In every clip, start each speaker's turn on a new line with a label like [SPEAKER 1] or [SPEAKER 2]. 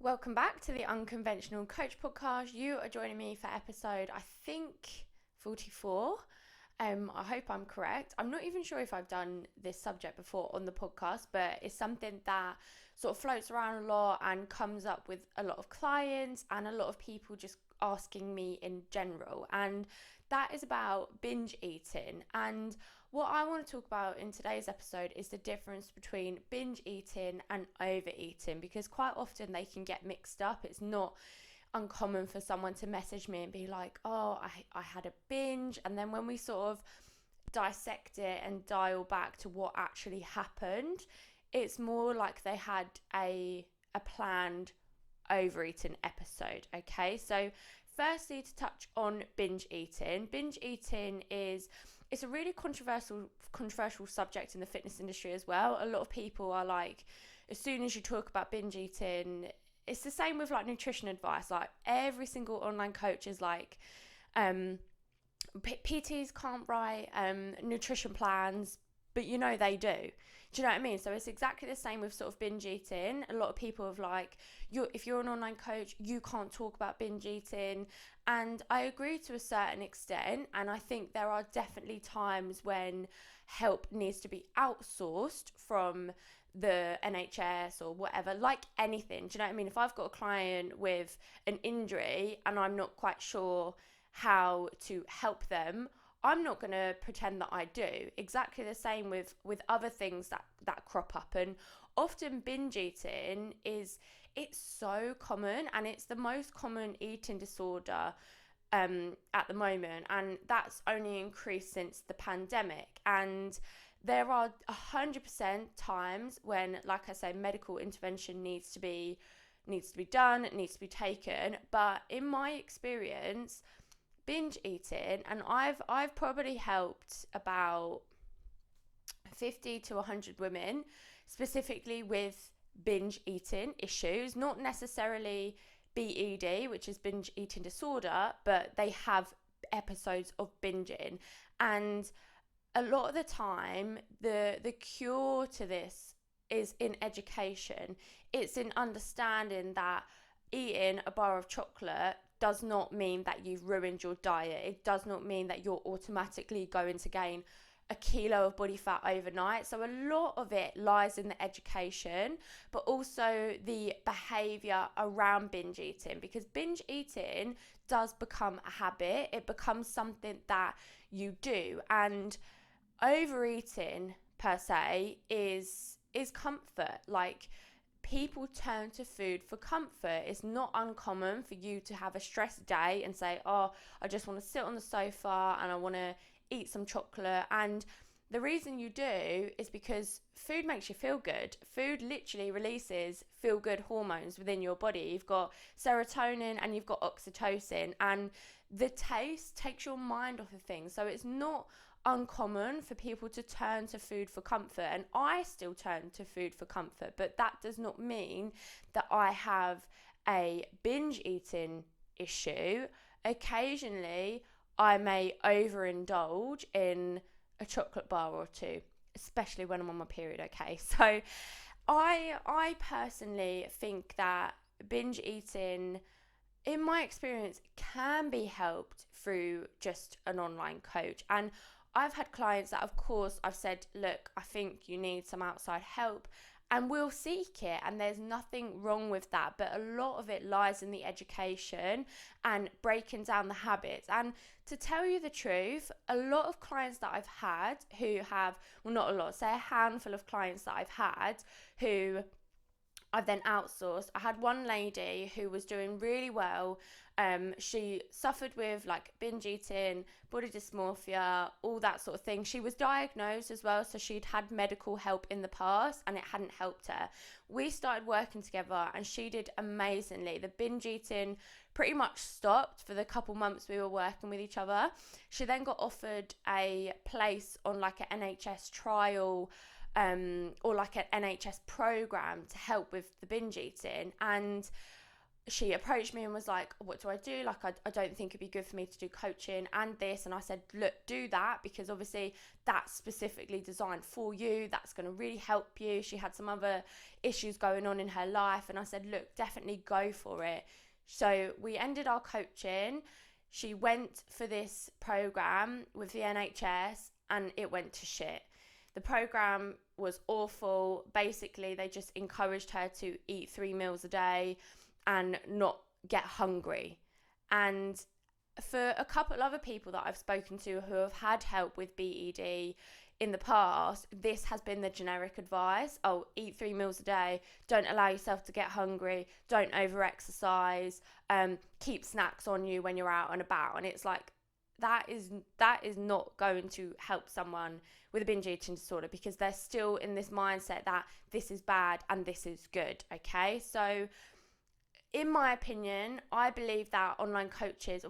[SPEAKER 1] Welcome back to the Unconventional Coach Podcast. You are joining me for episode, I think, 44. I hope I'm correct. I'm not even sure if I've done this subject before on the podcast, but it's something that sort of floats around a lot and comes up with a lot of clients and a lot of people just asking me in general. And that is about binge eating. And what I want to talk about in today's episode is the difference between binge eating and overeating, because quite often they can get mixed up. It's not uncommon for someone to message me and be like, oh, I had a binge. And then when we sort of dissect it and dial back to what actually happened, it's more like they had a planned overeating episode. Okay, so firstly, to touch on binge eating. Binge eating it's a really controversial subject in the fitness industry as well. A lot of people are like, as soon as you talk about binge eating, it's the same with like nutrition advice. Like every single online coach is like, PTs can't write nutrition plans, but they do. Do you know what I mean? So it's exactly the same with sort of binge eating. A lot of people have like, if you're an online coach, you can't talk about binge eating. And I agree to a certain extent. And I think there are definitely times when help needs to be outsourced from the NHS or whatever, like anything. Do you know what I mean? If I've got a client with an injury and I'm not quite sure how to help them, I'm not going to pretend that I do. Exactly the same with other things that crop up. And often binge eating it's so common, and it's the most common eating disorder at the moment, and that's only increased since the pandemic. And there are 100% times when, like I say, medical intervention needs to be done, it needs to be taken. But in my experience, binge eating, and I've probably helped about 50 to 100 women specifically with binge eating issues, not necessarily BED, which is binge eating disorder, but they have episodes of binging. And a lot of the time the cure to this is in education. It's in understanding that eating a bar of chocolate does not mean that you've ruined your diet. It does not mean that you're automatically going to gain a kilo of body fat overnight. So a lot of it lies in the education, but also the behavior around binge eating, because binge eating does become a habit. It becomes something that you do. And overeating per se is comfort. Like, people turn to food for comfort. It's not uncommon for you to have a stressed day and say, oh, I just want to sit on the sofa and I want to eat some chocolate. And the reason you do is because food makes you feel good. Food literally releases feel good hormones within your body. You've got serotonin and you've got oxytocin, and the taste takes your mind off of things. So it's not uncommon for people to turn to food for comfort, and I still turn to food for comfort, but that does not mean that I have a binge eating issue. Occasionally I may overindulge in a chocolate bar or two, especially when I'm on my period. Okay, so I personally think that binge eating, in my experience, can be helped through just an online coach. And I've had clients that, of course, I've said, look, I think you need some outside help, and we'll seek it. And there's nothing wrong with that. But a lot of it lies in the education and breaking down the habits. And to tell you the truth, a lot of clients that I've had who have, well, not a lot, say a handful of clients that I've had who I've then outsourced. I had one lady who was doing really well. She suffered with like binge eating, body dysmorphia, all that sort of thing. She was diagnosed as well, so she'd had medical help in the past and it hadn't helped her. We started working together and she did amazingly. The binge eating pretty much stopped for the couple months we were working with each other. She then got offered a place on like an NHS trial, or like an NHS program to help with the binge eating. And she approached me and was like, what do I do? Like, I don't think it'd be good for me to do coaching and this. And I said, look, do that, because obviously that's specifically designed for you. That's going to really help you. She had some other issues going on in her life. And I said, look, definitely go for it. So we ended our coaching. She went for this program with the NHS and it went to shit. The program was awful. Basically, they just encouraged her to eat 3 meals a day and not get hungry. And for a couple other people that I've spoken to who have had help with BED in the past, this has been the generic advice. Oh, eat 3 meals a day, don't allow yourself to get hungry, don't over exercise, keep snacks on you when you're out and about. And it's like, that is not going to help someone with a binge eating disorder, because they're still in this mindset that this is bad and this is good. Okay, so in my opinion, I believe that online coaches,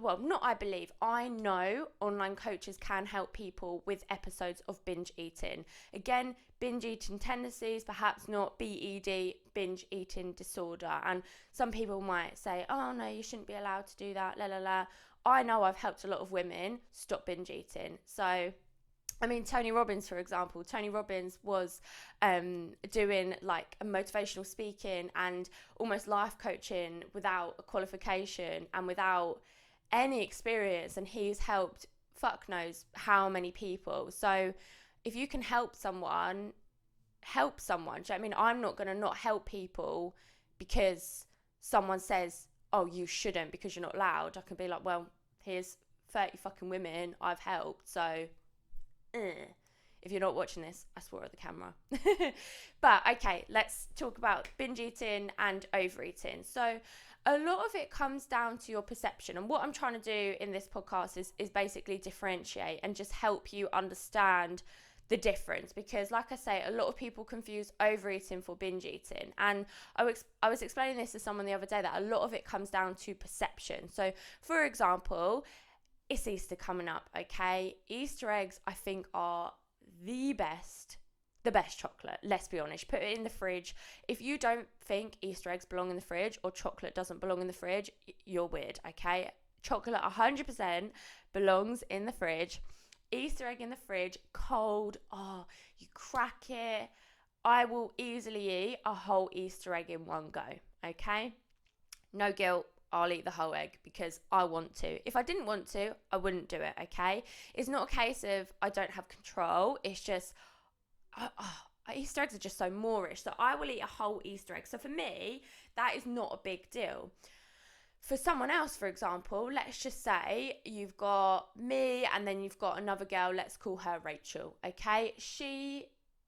[SPEAKER 1] I know online coaches can help people with episodes of binge eating. Again, binge eating tendencies, perhaps not BED, binge eating disorder. And some people might say, oh no, you shouldn't be allowed to do that, la la la. I know I've helped a lot of women stop binge eating. So I mean, Tony Robbins, for example. Tony Robbins was doing like a motivational speaking and almost life coaching without a qualification and without any experience. And he's helped fuck knows how many people. So if you can help someone. Do you know what I mean? I'm not going to not help people because someone says, oh, you shouldn't because you're not allowed. I can be like, well, here's 30 fucking women I've helped. So if you're not watching this, I swore at the camera. But okay, let's talk about binge eating and overeating. So a lot of it comes down to your perception. And what I'm trying to do in this podcast is basically differentiate and just help you understand the difference. Because like I say, a lot of people confuse overeating for binge eating. And I was explaining this to someone the other day that a lot of it comes down to perception. So for example, it's Easter coming up, okay? Easter eggs, I think, are the best chocolate. Let's be honest. Put it in the fridge. If you don't think Easter eggs belong in the fridge or chocolate doesn't belong in the fridge, you're weird, okay? Chocolate 100% belongs in the fridge. Easter egg in the fridge, cold. Oh, you crack it. I will easily eat a whole Easter egg in one go, okay? No guilt. I'll eat the whole egg because I want to. If I didn't want to, I wouldn't do it, okay? It's not a case of I don't have control. It's just, Easter eggs are just so moreish. So I will eat a whole Easter egg. So for me, that is not a big deal. For someone else, for example, let's just say you've got me and then you've got another girl, let's call her Rachel, okay? She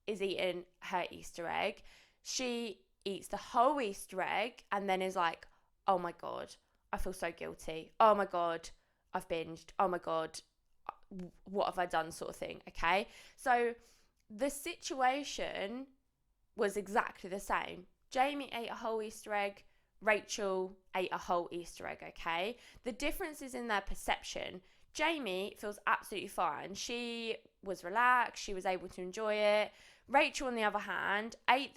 [SPEAKER 1] is eating her Easter egg. She eats the whole Easter egg and then is like, oh my God, I feel so guilty. Oh my God, I've binged. Oh my God, what have I done, sort of thing, okay? So the situation was exactly the same. Jaime ate a whole Easter egg. Rachel ate a whole Easter egg, okay? The difference is in their perception. Jaime feels absolutely fine. She was relaxed. She was able to enjoy it. Rachel, on the other hand, ate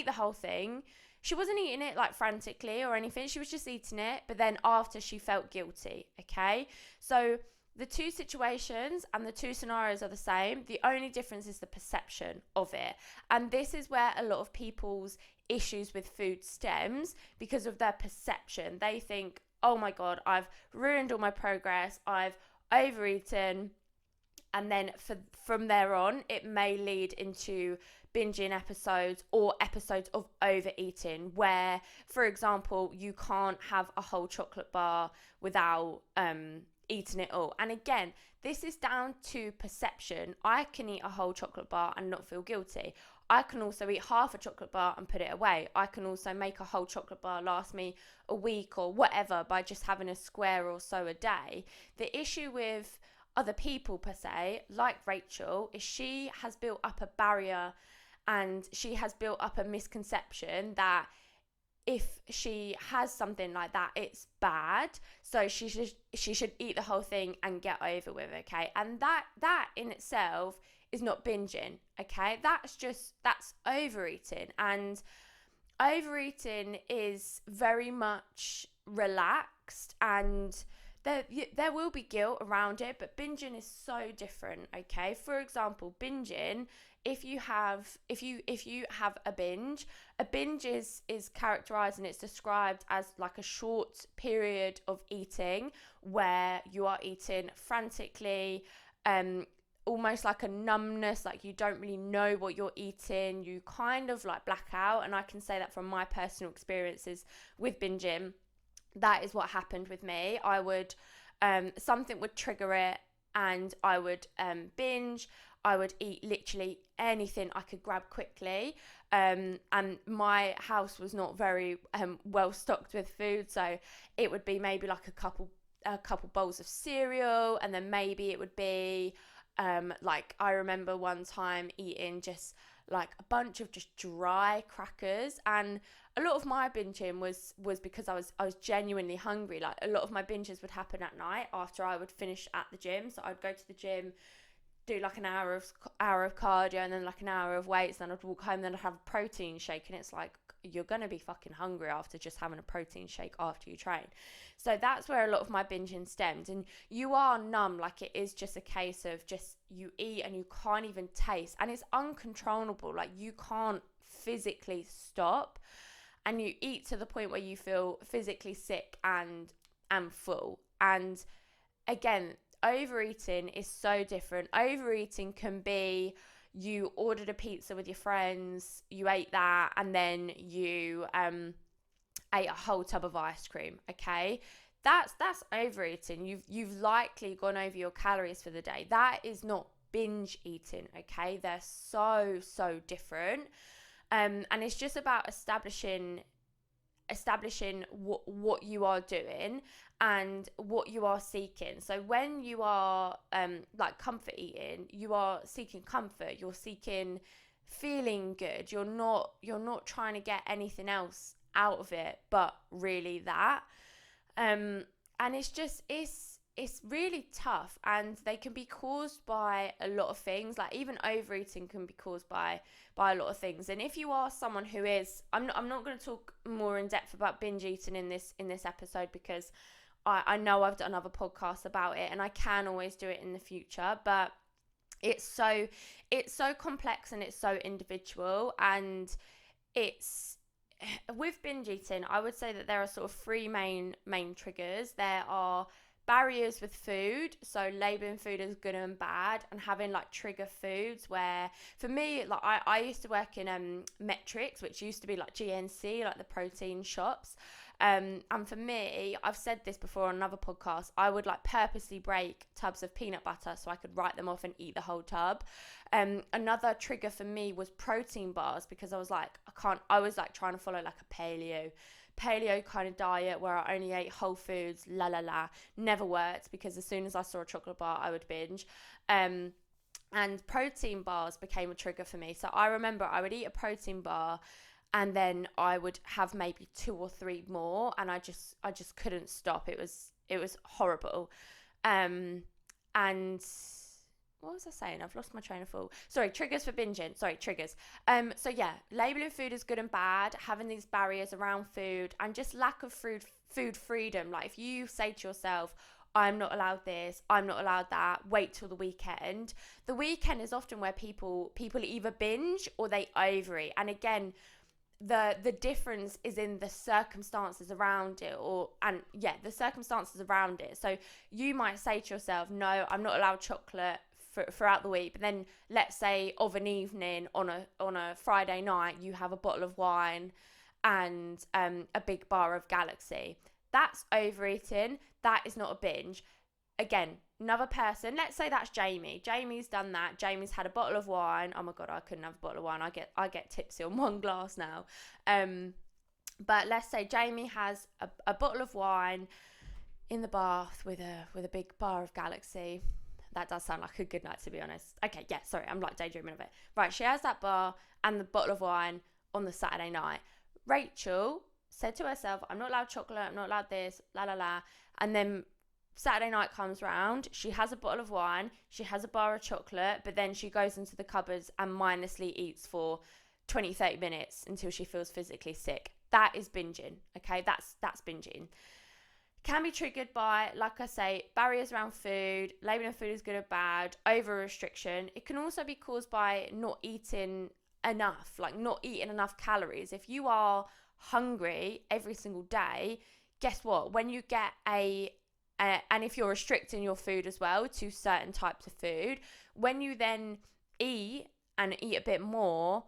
[SPEAKER 1] the whole thing. She wasn't eating it like frantically or anything. She was just eating it. But then after, she felt guilty, okay? So the two situations and the two scenarios are the same. The only difference is the perception of it. And this is where a lot of people's issues with food stems, because of their perception. They think, oh my God, I've ruined all my progress. I've overeaten. And then from there on, it may lead into binging episodes or episodes of overeating where, for example, you can't have a whole chocolate bar without eating it all. And again, this is down to perception. I can eat a whole chocolate bar and not feel guilty. I can also eat half a chocolate bar and put it away. I can also make a whole chocolate bar last me a week or whatever by just having a square or so a day. The issue with other people per se, like Rachel, is she has built up a barrier and she has built up a misconception that if she has something like that, it's bad. So she should eat the whole thing and get over with, okay? And that in itself is not binging, okay? That's overeating. And overeating is very much relaxed, and there will be guilt around it, but binging is so different. Okay, for example, binging, if you have a binge is characterized and it's described as like a short period of eating where you are eating frantically, almost like a numbness, like you don't really know what you're eating, you kind of like black out. And I can say that from my personal experiences with binging, that is what happened with me. I would something would trigger it, and I would binge. I would eat literally anything I could grab quickly, and my house was not very well stocked with food, so it would be maybe like a couple bowls of cereal, and then maybe it would be like I remember one time eating just like a bunch of just dry crackers. And a lot of my binging was because I was genuinely hungry. Like a lot of my binges would happen at night after I would finish at the gym. So I'd go to the gym, do like an hour of cardio, and then like an hour of weights, then I'd walk home, then I'd have a protein shake. And it's like, you're gonna be fucking hungry after just having a protein shake after you train. So that's where a lot of my binging stemmed. And you are numb, like it is just a case of just you eat and you can't even taste, and it's uncontrollable. Like you can't physically stop, and you eat to the point where you feel physically sick and full. And again, overeating is so different. Overeating can be, you ordered a pizza with your friends, you ate that, and then you ate a whole tub of ice cream. Okay, that's overeating. You've likely gone over your calories for the day. That is not binge eating. Okay, they're so different. And it's just about establishing what you are doing and what you are seeking. So when you are like comfort eating, you are seeking comfort, you're seeking feeling good, you're not trying to get anything else out of it but really that. And it's really tough, and they can be caused by a lot of things. Like even overeating can be caused by a lot of things. And if you are someone who is, I'm not going to talk more in depth about binge eating in this episode, because I know I've done other podcasts about it, and I can always do it in the future, but it's so complex and it's so individual. And it's, with binge eating, I would say that there are sort of three main triggers. There are barriers with food, so labeling food as good and bad, and having like trigger foods, where for me, like I used to work in metrics, which used to be like GNC, like the protein shops, and for me, I've said this before on another podcast, I would like purposely break tubs of peanut butter so I could write them off and eat the whole tub. Another trigger for me was protein bars, because I was like trying to follow like a paleo kind of diet where I only ate whole foods, never worked, because as soon as I saw a chocolate bar, I would binge. And protein bars became a trigger for me. So I remember I would eat a protein bar, and then I would have maybe 2 or 3 more, and I just couldn't stop. It was horrible. And what was I saying? I've lost my train of thought. Sorry, triggers for binging. Triggers. So yeah, labeling food as good and bad, having these barriers around food, and just lack of food freedom. Like if you say to yourself, I'm not allowed this, I'm not allowed that, wait till the weekend. The weekend is often where people either binge or they overeat. And again, the difference is in the circumstances around it, the circumstances around it. So you might say to yourself, no, I'm not allowed chocolate throughout the week, but then let's say of an evening on a Friday night, you have a bottle of wine and a big bar of Galaxy. That's overeating. That is not a binge. Again, another person, let's say that's Jaime. Jaime's done that. Jaime's had a bottle of wine. Oh my God, I couldn't have a bottle of wine. I get tipsy on one glass now. But let's say Jaime has a bottle of wine in the bath with a big bar of Galaxy. That does sound like a good night, to be honest. Okay, yeah, sorry, I'm like daydreaming of it. Right, she has that bar and the bottle of wine on the Saturday night. Rachel said to herself, I'm not allowed chocolate, I'm not allowed this, and then Saturday night comes round, she has a bottle of wine, she has a bar of chocolate, but then she goes into the cupboards and mindlessly eats for 20-30 minutes until she feels physically sick. That is binging. Okay, that's binging. Can be triggered by, like I say, barriers around food, labeling food as good or bad, over restriction. It can also be caused by not eating enough, like not eating enough calories. If you are hungry every single day, guess what? When you get and if you're restricting your food as well to certain types of food, when you then eat and eat a bit more,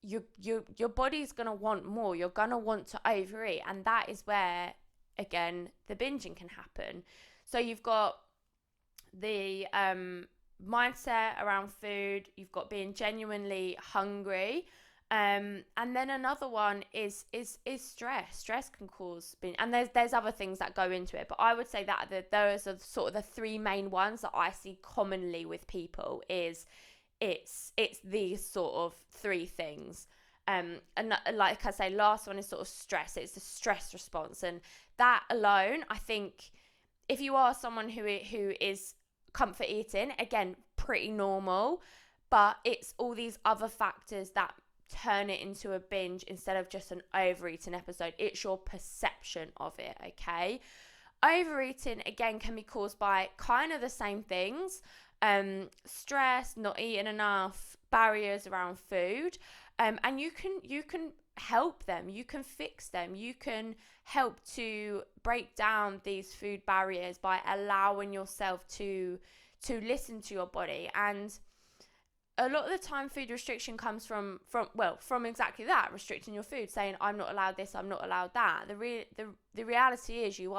[SPEAKER 1] your body's going to want more. You're going to want to overeat. And that is where, again, the binging can happen. So you've got the mindset around food. You've got being genuinely hungry. And then another one is stress. Stress can cause binge, and there's other things that go into it. But I would say that those are sort of the three main ones that I see commonly with people. Is it's these sort of three things. And like I say, last one is sort of stress. It's the stress response, and that alone, I think, if you are someone who is comfort eating, again, pretty normal, but it's all these other factors that turn it into a binge instead of just an overeating episode. It's your perception of it, okay? Overeating, again, can be caused by kind of the same things. Stress, not eating enough, barriers around food. And you can help them. You can fix them. You can help to break down these food barriers by allowing yourself to listen to your body. And a lot of the time, food restriction comes from exactly that, restricting your food, saying, I'm not allowed this, I'm not allowed that. The reality is you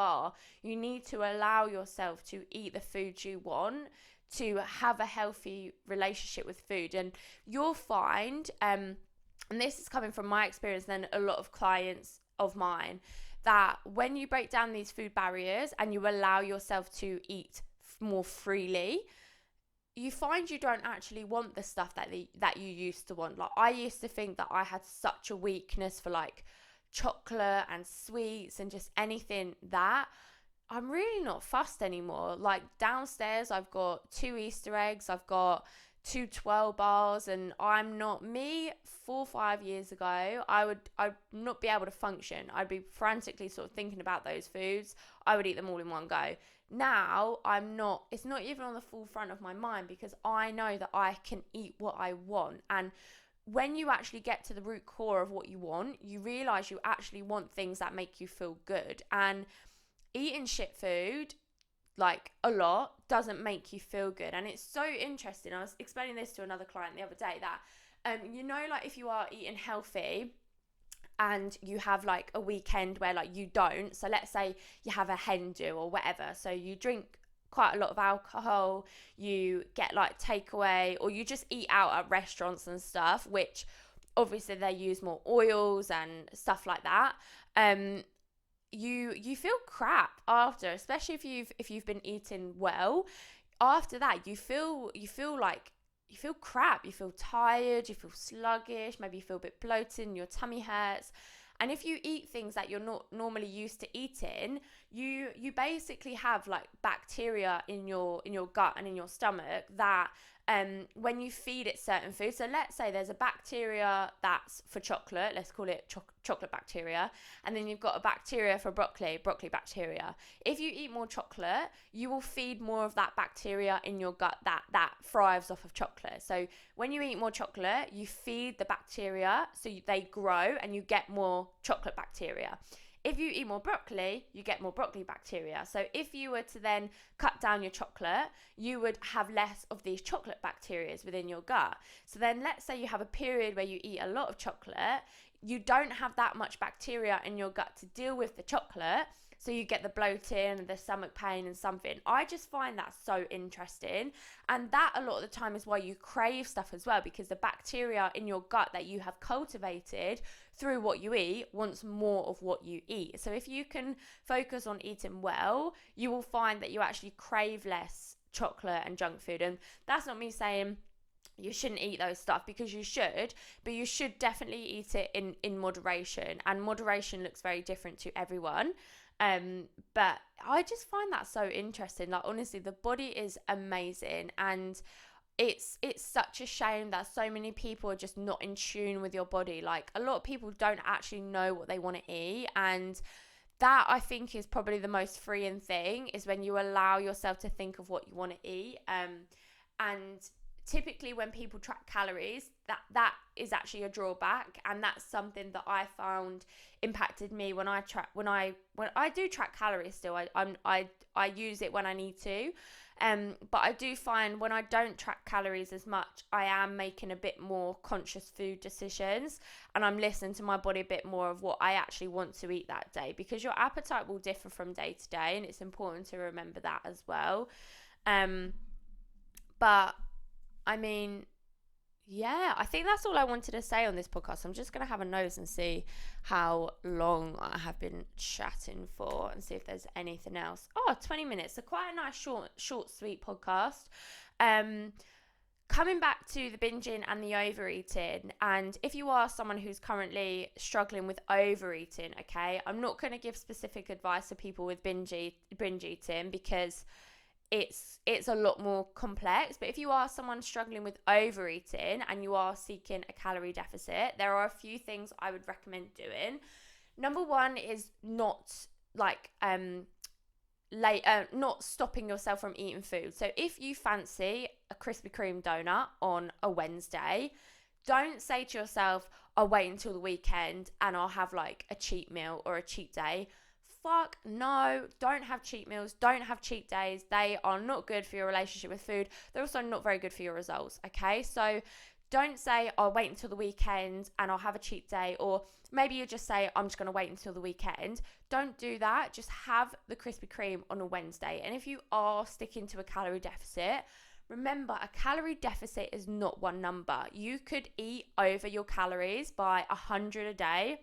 [SPEAKER 1] need to allow yourself to eat the food you want, to have a healthy relationship with food. And you'll find, and this is coming from my experience, then a lot of clients of mine, that when you break down these food barriers and you allow yourself to eat more freely, you find you don't actually want the stuff that you used to want. Like, I used to think that I had such a weakness for like chocolate and sweets and just anything that I'm really not fussed anymore. Like, downstairs I've got 2 Easter eggs, I've got 2 12 bars, and I'm not me. 4 or 5 years ago, I'd not be able to function. I'd be frantically sort of thinking about those foods. I would eat them all in one go. Now I'm not. It's not even on the forefront of my mind, because I know that I can eat what I want. And when you actually get to the root core of what you want, you realize you actually want things that make you feel good. And eating shit food, like a lot, doesn't make you feel good. And it's so interesting. I was explaining this to another client the other day that like, if you are eating healthy and you have like a weekend where like you don't, so let's say you have a hen do or whatever, so you drink quite a lot of alcohol, you get like takeaway, or you just eat out at restaurants and stuff, which obviously they use more oils and stuff like that. You feel crap after, especially if you've been eating well. After that, you feel crap, you feel tired, you feel sluggish, maybe you feel a bit bloated and your tummy hurts. And if you eat things that you're not normally used to eating, you basically have like bacteria in your gut and in your stomach that when you feed it certain foods, so let's say there's a bacteria that's for chocolate, let's call it chocolate bacteria, and then you've got a bacteria for broccoli bacteria. If you eat more chocolate, you will feed more of that bacteria in your gut that thrives off of chocolate. So when you eat more chocolate, you feed the bacteria, so they grow and you get more chocolate bacteria. If you eat more broccoli, you get more broccoli bacteria. So if you were to then cut down your chocolate, you would have less of these chocolate bacteria within your gut. So then let's say you have a period where you eat a lot of chocolate, you don't have that much bacteria in your gut to deal with the chocolate. So you get the bloating and the stomach pain and something. I just find that so interesting. And that a lot of the time is why you crave stuff as well, because the bacteria in your gut that you have cultivated through what you eat wants more of what you eat. So if you can focus on eating well, you will find that you actually crave less chocolate and junk food. And that's not me saying you shouldn't eat those stuff, because you should, but you should definitely eat it in moderation. And moderation looks very different to everyone. But I just find that so interesting. Like, honestly, the body is amazing, and it's such a shame that so many people are just not in tune with your body. Like, a lot of people don't actually know what they want to eat, and that, I think, is probably the most freeing thing, is when you allow yourself to think of what you want to eat. And typically when people track calories, that is actually a drawback, and that's something that I found impacted me when I do track calories still. I use it when I need to. But I do find when I don't track calories as much, I am making a bit more conscious food decisions, and I'm listening to my body a bit more of what I actually want to eat that day, because your appetite will differ from day to day, and it's important to remember that as well. But I mean, yeah, I think that's all I wanted to say on this podcast. I'm just going to have a nose and see how long I have been chatting for, and see if there's anything else. 20 minutes. So quite a nice short, sweet podcast. Coming back to the binging and the overeating, and if you are someone who's currently struggling with overeating, okay, I'm not going to give specific advice to people with binge eating, because it's a lot more complex. But if you are someone struggling with overeating and you are seeking a calorie deficit, there are a few things I would recommend doing. Number one is not stopping yourself from eating food. So if you fancy a Krispy Kreme donut on a Wednesday, don't say to yourself, I'll wait until the weekend and I'll have like a cheat meal or a cheat day. Fuck no, don't have cheat meals, don't have cheat days. They are not good for your relationship with food. They're also not very good for your results, okay? So don't say, I'll wait until the weekend and I'll have a cheat day, or maybe you just say, I'm just going to wait until the weekend. Don't do that. Just have the Krispy Kreme on a Wednesday. And if you are sticking to a calorie deficit, remember, a calorie deficit is not one number. You could eat over your calories by 100 a day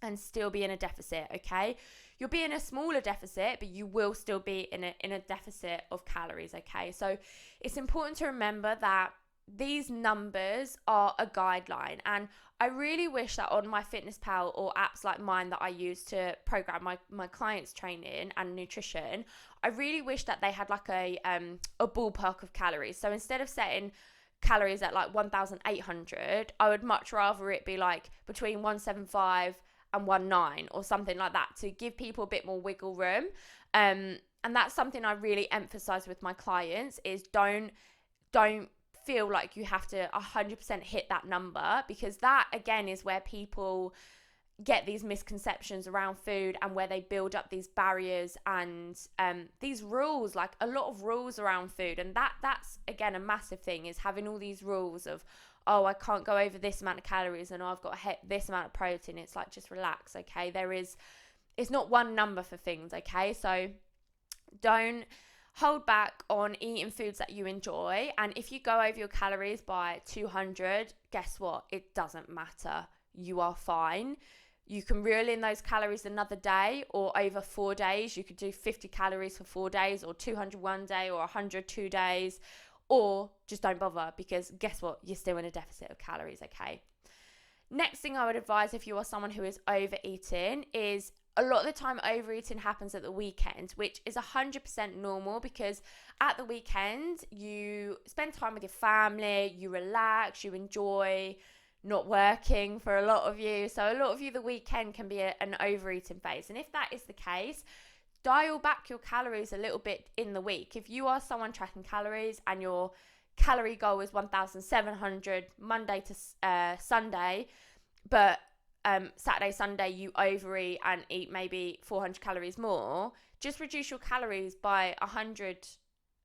[SPEAKER 1] and still be in a deficit, okay? You'll be in a smaller deficit, but you will still be in a deficit of calories, okay? So it's important to remember that these numbers are a guideline, and I really wish that on MyFitnessPal or apps like mine that I use to program my clients' training and nutrition, I really wish that they had like a ballpark of calories. So instead of setting calories at like 1,800, I would much rather it be like between 175 and 19 or something like that, to give people a bit more wiggle room. And that's something I really emphasize with my clients, is don't feel like you have to 100% hit that number, because that again is where people get these misconceptions around food, and where they build up these barriers and these rules, like a lot of rules around food. And that's again a massive thing, is having all these rules of, oh, I can't go over this amount of calories, and I've got to hit this amount of protein. It's like, just relax, okay? It's not one number for things, okay? So don't hold back on eating foods that you enjoy. And if you go over your calories by 200, guess what? It doesn't matter. You are fine. You can reel in those calories another day, or over 4 days. You could do 50 calories for 4 days, or 200 one day, or 100 2 days. Or just don't bother, because guess what? You're still in a deficit of calories, okay? Next thing I would advise, if you are someone who is overeating, is a lot of the time overeating happens at the weekend, which is 100% normal, because at the weekend you spend time with your family, you relax, you enjoy not working for a lot of you. So a lot of you, the weekend can be an overeating phase. And if that is the case, dial back your calories a little bit in the week. If you are someone tracking calories and your calorie goal is 1,700 Monday to Sunday, but Saturday, Sunday you overeat and eat maybe 400 calories more, just reduce your calories by 100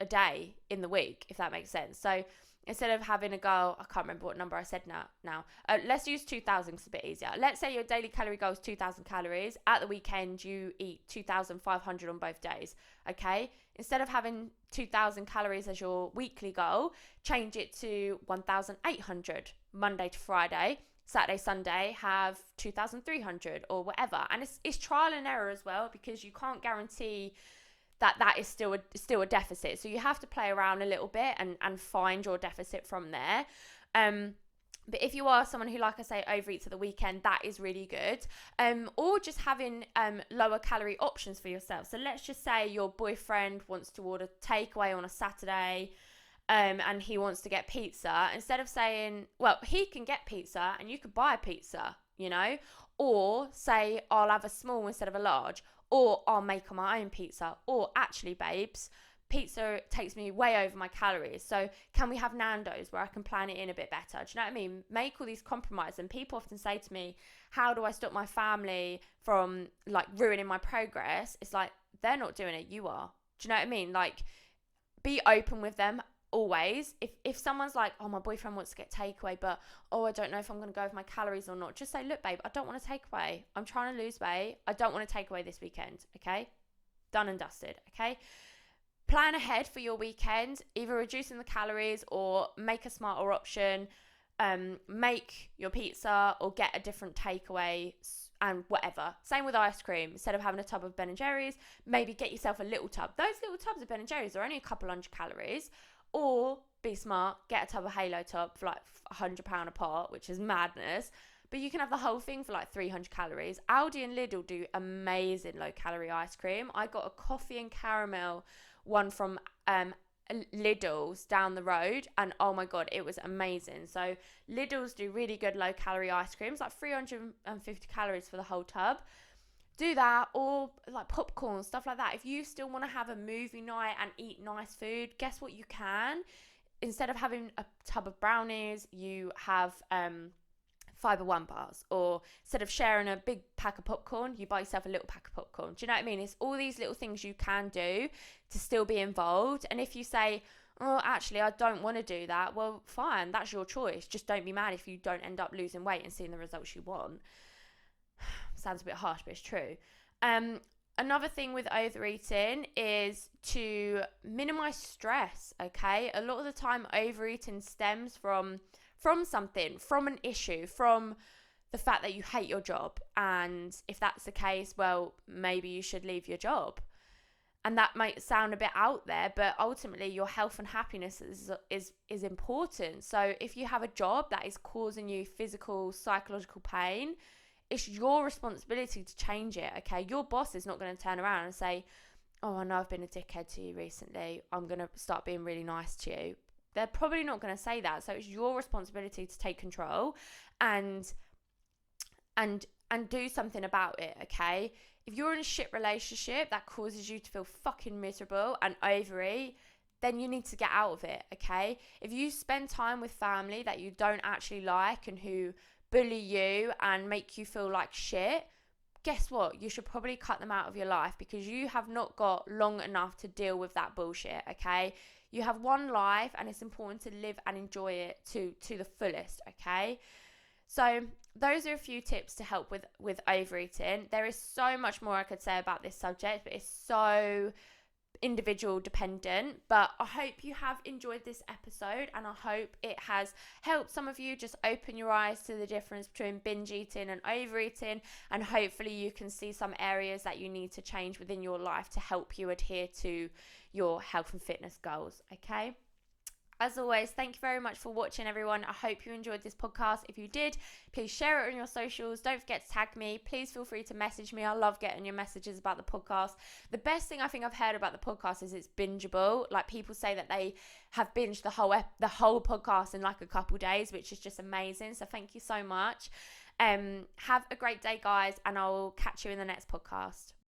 [SPEAKER 1] a day in the week, if that makes sense. So instead of having a goal, I can't remember what number I said now. Let's use 2,000 because it's a bit easier. Let's say your daily calorie goal is 2,000 calories. At the weekend, you eat 2,500 on both days, okay? Instead of having 2,000 calories as your weekly goal, change it to 1,800 Monday to Friday. Saturday, Sunday, have 2,300 or whatever. And it's trial and error as well, because you can't guarantee that is still a deficit. So you have to play around a little bit and find your deficit from there. But if you are someone who, like I say, overeats at the weekend, that is really good. Or just having lower calorie options for yourself. So let's just say your boyfriend wants to order takeaway on a Saturday, and he wants to get pizza, instead of saying, well, he can get pizza and you could buy a pizza, or say, I'll have a small instead of a large, or I'll make my own pizza, or actually, babes, pizza takes me way over my calories, so can we have Nando's where I can plan it in a bit better? Do you know what I mean? Make all these compromises. And people often say to me, how do I stop my family from like ruining my progress? It's like, they're not doing it, you are. Do you know what I mean? Like, be open with them always. If someone's like, oh, my boyfriend wants to get takeaway, but I don't know if I'm going to go with my calories or not, just say, look, babe, I don't want to take away. I'm trying to lose weight. I don't want to take away this weekend. Okay, done and dusted. Okay, plan ahead for your weekend, either reducing the calories or make a smarter option. Make your pizza or get a different takeaway and whatever. Same with ice cream. Instead of having a tub of Ben & Jerry's, maybe get yourself a little tub. Those little tubs of Ben & Jerry's are only a couple hundred calories. Or be smart, get a tub of Halo Top for like £100 a pot, which is madness. But you can have the whole thing for like 300 calories. Aldi and Lidl do amazing low-calorie ice cream. I got a coffee and caramel one from Lidl's down the road, and oh my god, it was amazing. So Lidl's do really good low-calorie ice creams, like 350 calories for the whole tub. Do that, or like popcorn, stuff like that. If you still want to have a movie night and eat nice food, guess what you can? Instead of having a tub of brownies, you have Fibre One bars, or instead of sharing a big pack of popcorn, you buy yourself a little pack of popcorn. Do you know what I mean? It's all these little things you can do to still be involved. And if you say, oh, actually, I don't want to do that, well, fine, that's your choice. Just don't be mad if you don't end up losing weight and seeing the results you want. Sounds a bit harsh, but it's true. Another thing with overeating is to minimize stress, okay? A lot of the time, overeating stems from something, from an issue, from the fact that you hate your job. And if that's the case, well, maybe you should leave your job. And that might sound a bit out there, but ultimately your health and happiness is important. So if you have a job that is causing you physical, psychological pain, it's your responsibility to change it, okay? Your boss is not going to turn around and say, oh, I know I've been a dickhead to you recently. I'm going to start being really nice to you. They're probably not going to say that. So it's your responsibility to take control and do something about it, okay? If you're in a shit relationship that causes you to feel fucking miserable and overeat, then you need to get out of it, okay? If you spend time with family that you don't actually like and who bully you and make you feel like shit, guess what? You should probably cut them out of your life, because you have not got long enough to deal with that bullshit, okay? You have one life and it's important to live and enjoy it to the fullest, okay? So those are a few tips to help with overeating. There is so much more I could say about this subject, but it's so individual dependent. But I hope you have enjoyed this episode, and I hope it has helped some of you just open your eyes to the difference between binge eating and overeating, and hopefully you can see some areas that you need to change within your life to help you adhere to your health and fitness goals, okay? As always, thank you very much for watching, everyone. I hope you enjoyed this podcast. If you did, please share it on your socials. Don't forget to tag me. Please feel free to message me. I love getting your messages about the podcast. The best thing I think I've heard about the podcast is it's bingeable. Like, people say that they have binged the whole podcast in like a couple days, which is just amazing. So thank you so much. Have a great day, guys, and I'll catch you in the next podcast.